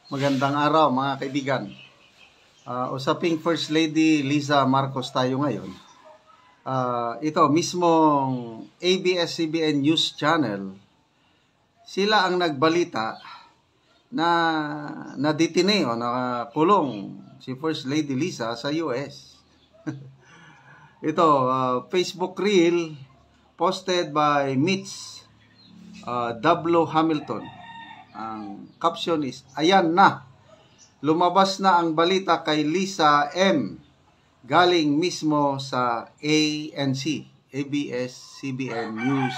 Magandang araw mga kaibigan. Usaping First Lady Liza Marcos tayo ngayon. Ito mismong ABS-CBN News Channel, sila ang nagbalita na naditine o nakulong si First Lady Liza sa US. Ito, Facebook Reel posted by Mitch W. Hamilton. Ang caption is, ayan na, lumabas na ang balita kay Liza M. Galing mismo sa ANC, ABS-CBN News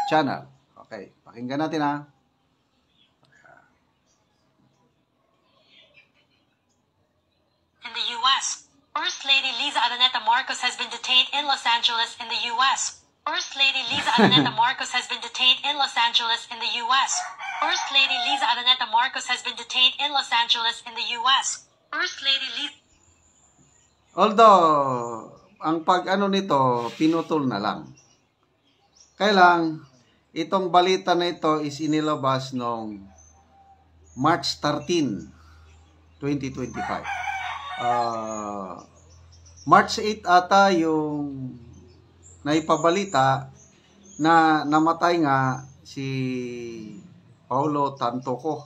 Channel. Okay, pakinggan natin ha. In the U.S., First Lady Liza Araneta Marcos has been detained in Los Angeles in the U.S. First Lady Liza Araneta Marcos has been detained in Los Angeles in the U.S. First Lady Liza Araneta Marcos has been detained in Los Angeles in the U.S. First Lady Liza... Although, ang pag-ano nito, pinutol na lang. Kailang, itong balita na ito is inilabas noong March 13, 2025. March 8 ata yung naipabalita na namatay nga si Paulo Tantoco.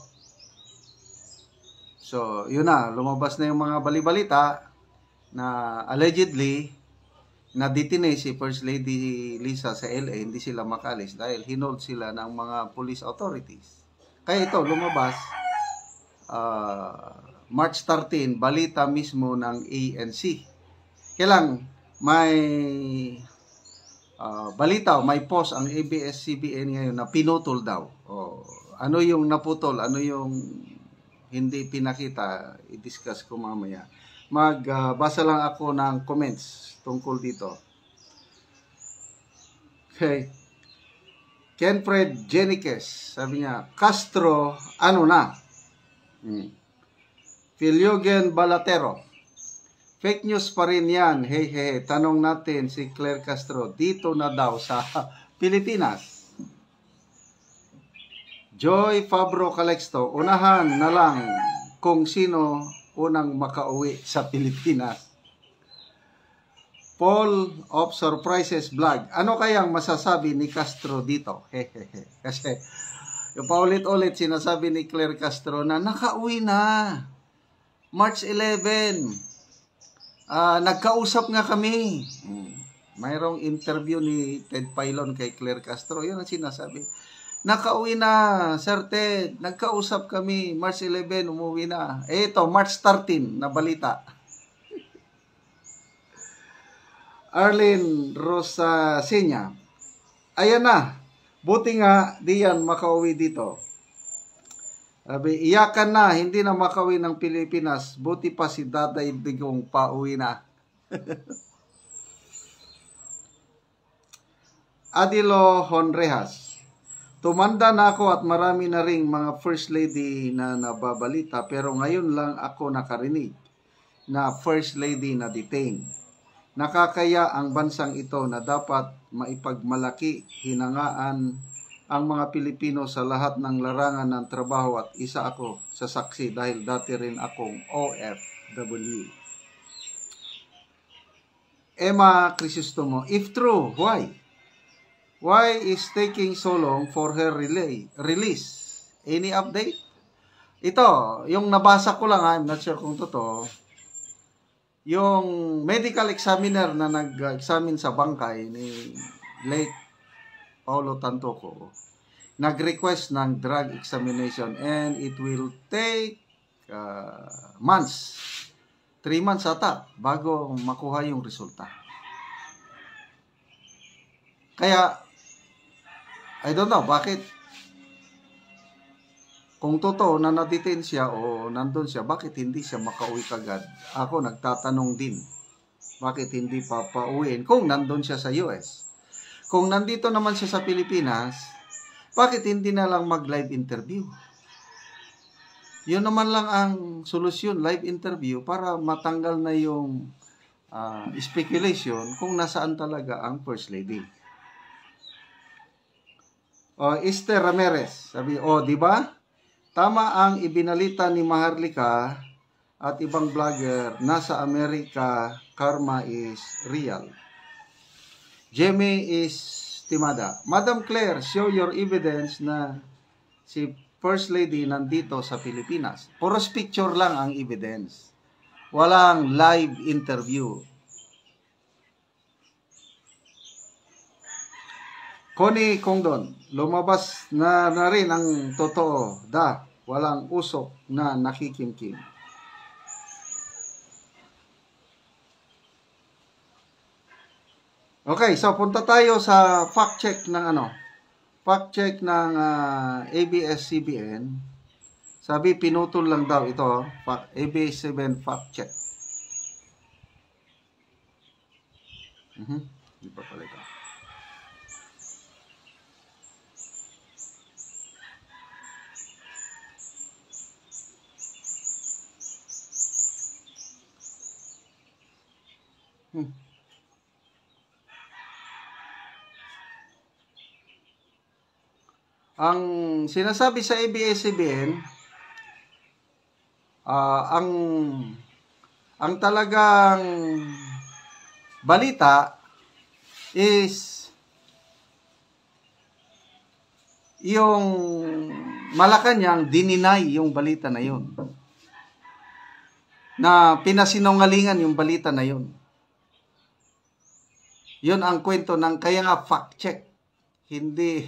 So, yun na, lumabas na yung mga balibalita na allegedly naditine si First Lady Liza sa LA, hindi sila makalis dahil hinold sila ng mga police authorities. Kaya ito, lumabas March 13, balita mismo ng ANC. Kailang may balita, may post ang ABS-CBN ngayon na pinutol daw. Ano yung naputol, ano yung hindi pinakita, i-discuss ko mamaya. Magbasa lang ako ng comments tungkol dito. Okay. Kenfred Jeniquez, sabi niya, Castro, ano na? Filiogen Balatero, fake news pa rin yan. Hey, tanong natin si Claire Castro, dito na daw sa Pilipinas. Joy Fabro Calexto, unahan na lang kung sino unang makauwi sa Pilipinas. Paul of Surprises Vlog, ano kayang masasabi ni Castro dito? Kasi yung paulit-ulit sinasabi ni Claire Castro na nakauwi na. March 11. Nagkausap nga kami. Mayroong interview ni Ted Filon kay Claire Castro. Yun ang sinasabi. Nakauwi na, Sir Ted. Nagkausap kami. March 11, umuwi na. Ito, March 13 na balita. Arlene Rosasenya. Ayan na. Buti nga, di yan makauwi dito. Sabi, iyakan na, hindi na makauwi ng Pilipinas. Buti pa si Daday Digong pauwi na. Adilo Honrehas. Tumanda na ako at marami na ring mga First Lady na nababalita pero ngayon lang ako nakarinig na First Lady na detained. Nakakaya ang bansang ito na dapat maipagmalaki, hinangaan ang mga Pilipino sa lahat ng larangan ng trabaho at isa ako sa saksi dahil dati rin akong OFW. Emma Crisostomo, if true, why? Why is taking so long for her release? Any update? Ito, yung nabasa ko lang, I'm not sure kung totoo. Yung medical examiner na nag-examine sa bangkay ni late Paulo Tantoco, nag-request ng drug examination and it will take months. 3 months ata bago makuha yung resulta. Kaya, I don't know, bakit? Kung totoo na na-detain siya o nandun siya, bakit hindi siya makauwi kagad? Ako nagtatanong din, bakit hindi pa pauwiin kung nandun siya sa US? Kung nandito naman siya sa Pilipinas, bakit hindi na lang mag-live interview? Yun naman lang ang solusyon, live interview, para matanggal na yung speculation kung nasaan talaga ang First Lady. Esther Ramirez, sabi, di ba? Tama ang ibinalita ni Maharlika at ibang vlogger na sa Amerika, karma is real. Jimmy is timada. Madam Claire, show your evidence na si First Lady nandito sa Pilipinas. Puros picture lang ang evidence. Walang live interview. Connie Kongdon, lumabas na rin ang totoo. Walang usok na nakikimkim. Okay, so punta tayo sa fact check ng fact check ng ABS-CBN. Sabi pinutol lang daw ito, ABS-CBN fact check. Di pa pala ito. Ang sinasabi sa ABS-CBN, ang talagang balita is yung Malacanang dininay yung balita na yun. Na pinasinungalingan yung balita na yun. Yun ang kwento ng kaya nga fact check. Hindi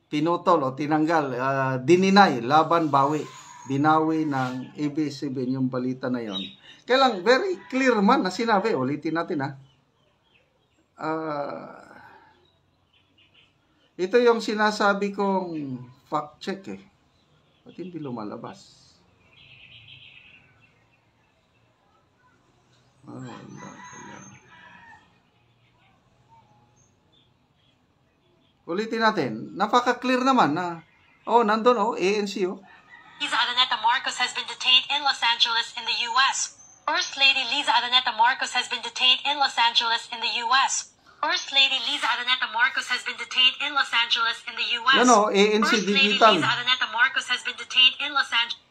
pinutol o tinanggal, dininay, laban, bawi. Binawi ng ABS-CBN yung balita na yon. Kaya lang, very clear man na sinabi. Ulitin natin ito yung sinasabi kong fact check Ba't hindi lumalabas? Ulitin natin. Napaka-clear naman na nandun ANC Liza Araneta Marcos has been detained in Los Angeles in the U.S. First Lady Liza Araneta Marcos has been detained in Los Angeles in the U.S. First Lady Liza Araneta Marcos has been detained in Los Angeles in the U.S. Yan ANC First Lady Digital. Liza Araneta Marcos has been detained in Los Angeles.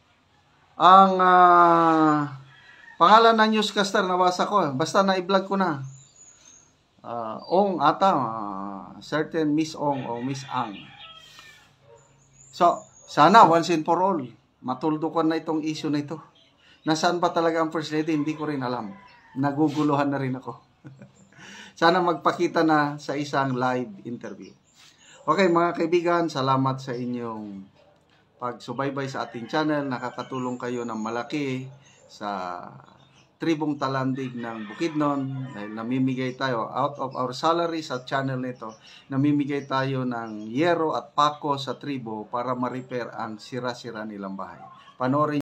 Ang pangalan ng newscaster nabasa ko. Basta na-i-vlog ko na. Ong ata. Certain Miss Ong o Miss Ang. So, sana once and for all, matuldukan na itong issue na ito. Nasaan ba talaga ang First Lady? Hindi ko rin alam. Naguguluhan na rin ako. Sana magpakita na sa isang live interview. Okay mga kaibigan, salamat sa inyong pagsubaybay sa ating channel. Nakakatulong kayo ng malaki sa Tribong Talandig ng Bukidnon dahil namimigay tayo out of our salary sa channel nito. Namimigay tayo ng yero at pako sa tribo para ma-repair ang sira-sira nilang bahay. Panoorin